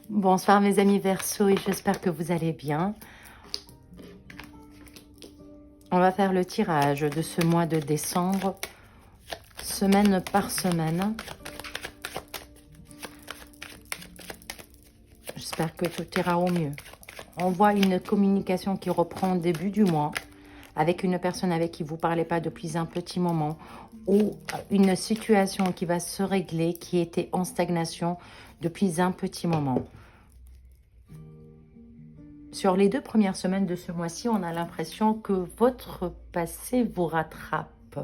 Bonsoir mes amis Verseau et j'espère que vous allez bien. On va faire le tirage de ce mois de décembre, semaine par semaine. J'espère que tout ira au mieux. On voit une communication qui reprend au début du mois avec une personne avec qui vous ne parlez pas depuis un petit moment ou une situation qui va se régler, qui était en stagnation depuis un petit moment. Sur les 2 premières semaines de ce mois-ci, on a l'impression que votre passé vous rattrape.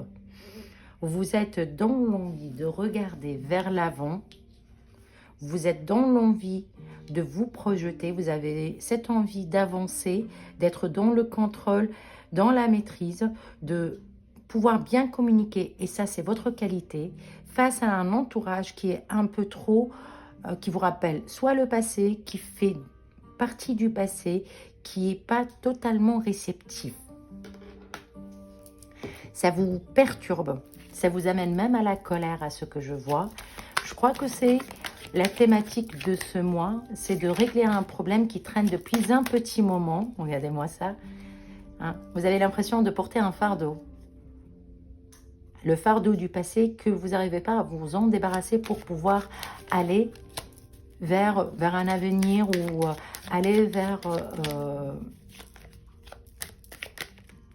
Vous êtes dans l'envie de regarder vers l'avant. Vous êtes dans l'envie de vous projeter. Vous avez cette envie d'avancer, d'être dans le contrôle, dans la maîtrise, de pouvoir bien communiquer. Et ça, c'est votre qualité face à un entourage qui est un peu trop, qui vous rappelle soit le passé, qui fait partie du passé, qui n'est pas totalement réceptif. Ça vous perturbe, ça vous amène même à la colère à ce que je vois. Je crois que c'est la thématique de ce mois, c'est de régler un problème qui traîne depuis un petit moment. Regardez-moi ça. Hein, vous avez l'impression de porter un fardeau. Le fardeau du passé que vous n'arrivez pas à vous en débarrasser pour pouvoir aller vers un avenir ou aller vers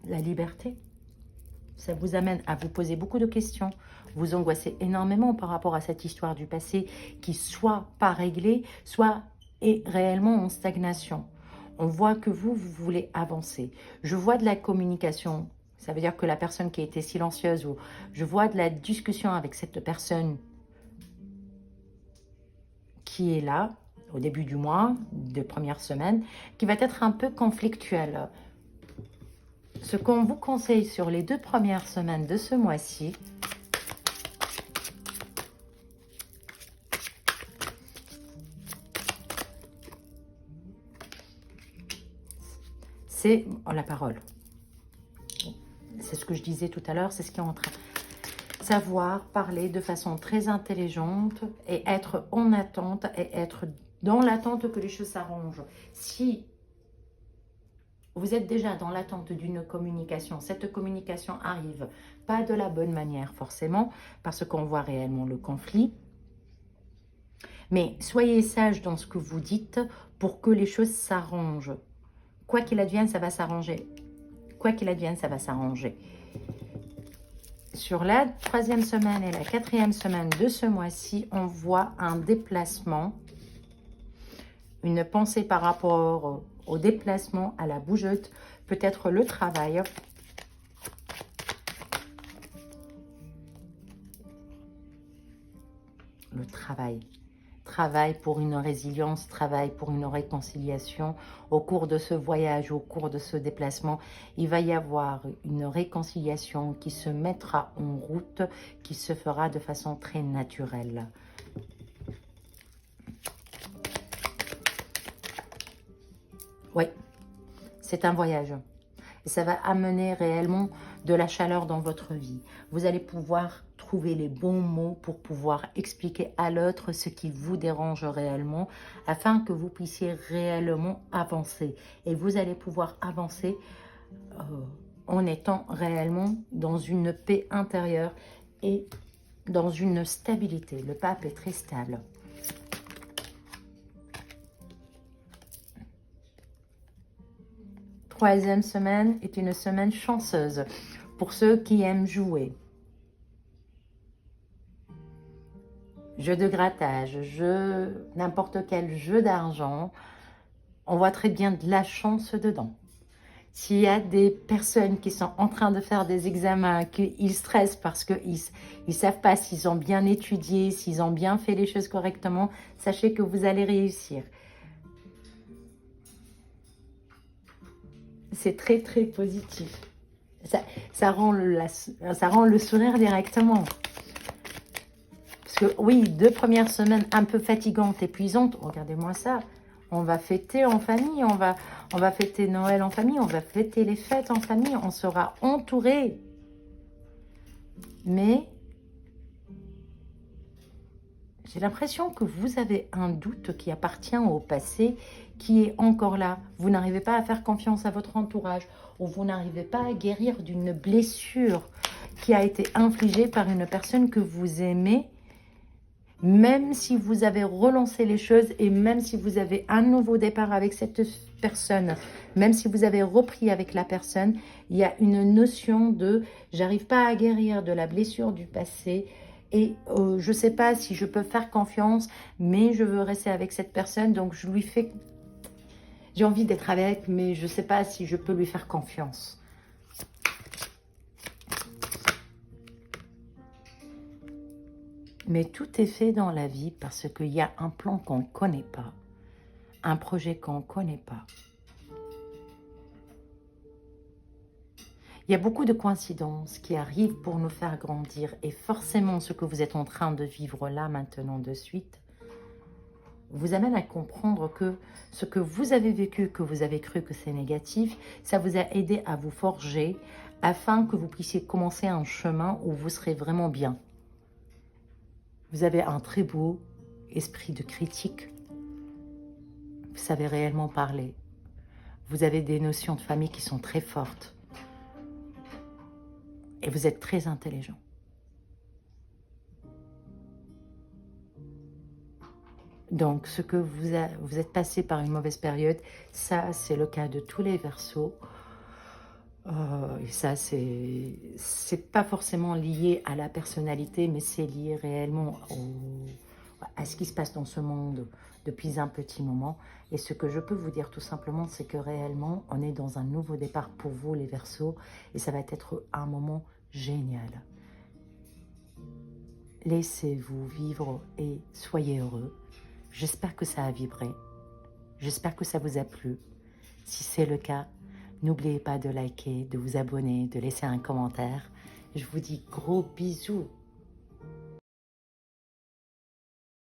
la liberté. Ça vous amène à vous poser beaucoup de questions. Vous angoissez énormément par rapport à cette histoire du passé qui soit pas réglée, soit est réellement en stagnation. On voit que vous voulez avancer. Je vois de la communication. Ça veut dire que la personne qui a été silencieuse, ou je vois de la discussion avec cette personne qui est là, au début du mois, de première semaine, qui va être un peu conflictuelle. Ce qu'on vous conseille sur les 2 premières semaines de ce mois-ci, c'est la parole. C'est ce que je disais tout à l'heure, c'est ce qui est en train. Savoir parler de façon très intelligente et être en attente et être dans l'attente que les choses s'arrangent. Si vous êtes déjà dans l'attente d'une communication, cette communication arrive pas de la bonne manière forcément, parce qu'on voit réellement le conflit. Mais soyez sage dans ce que vous dites pour que les choses s'arrangent. Quoi qu'il advienne, ça va s'arranger. Quoi qu'il advienne, ça va s'arranger. Sur la 3e semaine et la 4e semaine de ce mois-ci, on voit un déplacement, une pensée par rapport au déplacement, à la bougeotte, peut-être le travail. Le travail. Travail pour une résilience, travail pour une réconciliation. Au cours de ce voyage, au cours de ce déplacement, il va y avoir une réconciliation qui se mettra en route, qui se fera de façon très naturelle. Oui, c'est un voyage. Et ça va amener réellement de la chaleur dans votre vie. Vous allez pouvoir trouver les bons mots pour pouvoir expliquer à l'autre ce qui vous dérange réellement afin que vous puissiez réellement avancer. Et vous allez pouvoir avancer en étant réellement dans une paix intérieure et dans une stabilité. Le pape est très stable. Troisième semaine est une semaine chanceuse pour ceux qui aiment jouer. Jeu de grattage, n'importe quel jeu d'argent, on voit très bien de la chance dedans. S'il y a des personnes qui sont en train de faire des examens, qu'ils stressent parce qu'ils ne savent pas s'ils ont bien étudié, s'ils ont bien fait les choses correctement, sachez que vous allez réussir. C'est très très positif. Ça rend le sourire directement. Parce que oui, 2 premières semaines un peu fatigantes, épuisantes. Regardez-moi ça. On va fêter en famille, on va fêter Noël en famille, on va fêter les fêtes en famille, on sera entouré. Mais J'ai l'impression que vous avez un doute qui appartient au passé, qui est encore là. Vous n'arrivez pas à faire confiance à votre entourage, ou vous n'arrivez pas à guérir d'une blessure qui a été infligée par une personne que vous aimez, même si vous avez relancé les choses et même si vous avez un nouveau départ avec cette personne, même si vous avez repris avec la personne, il y a une notion de « j'arrive pas à guérir de la blessure du passé » et je ne sais pas si je peux faire confiance, mais je veux rester avec cette personne, donc je lui fais... J'ai envie d'être avec, mais je ne sais pas si je peux lui faire confiance. Mais tout est fait dans la vie parce qu'il y a un plan qu'on ne connaît pas, un projet qu'on ne connaît pas. Il y a beaucoup de coïncidences qui arrivent pour nous faire grandir et forcément ce que vous êtes en train de vivre là, maintenant, de suite, vous amène à comprendre que ce que vous avez vécu, que vous avez cru que c'est négatif, ça vous a aidé à vous forger afin que vous puissiez commencer un chemin où vous serez vraiment bien. Vous avez un très beau esprit de critique. Vous savez réellement parler. Vous avez des notions de famille qui sont très fortes. Et vous êtes très intelligent. Donc, ce que vous êtes passé par une mauvaise période, ça, c'est le cas de tous les Verseaux. Et ça, c'est pas forcément lié à la personnalité, mais c'est lié réellement à ce qui se passe dans ce monde depuis un petit moment. Et ce que je peux vous dire tout simplement, c'est que réellement, on est dans un nouveau départ pour vous, les Verseaux, et ça va être un moment génial. Laissez-vous vivre et soyez heureux. J'espère que ça a vibré. J'espère que ça vous a plu. Si c'est le cas, n'oubliez pas de liker, de vous abonner, de laisser un commentaire. Je vous dis gros bisous.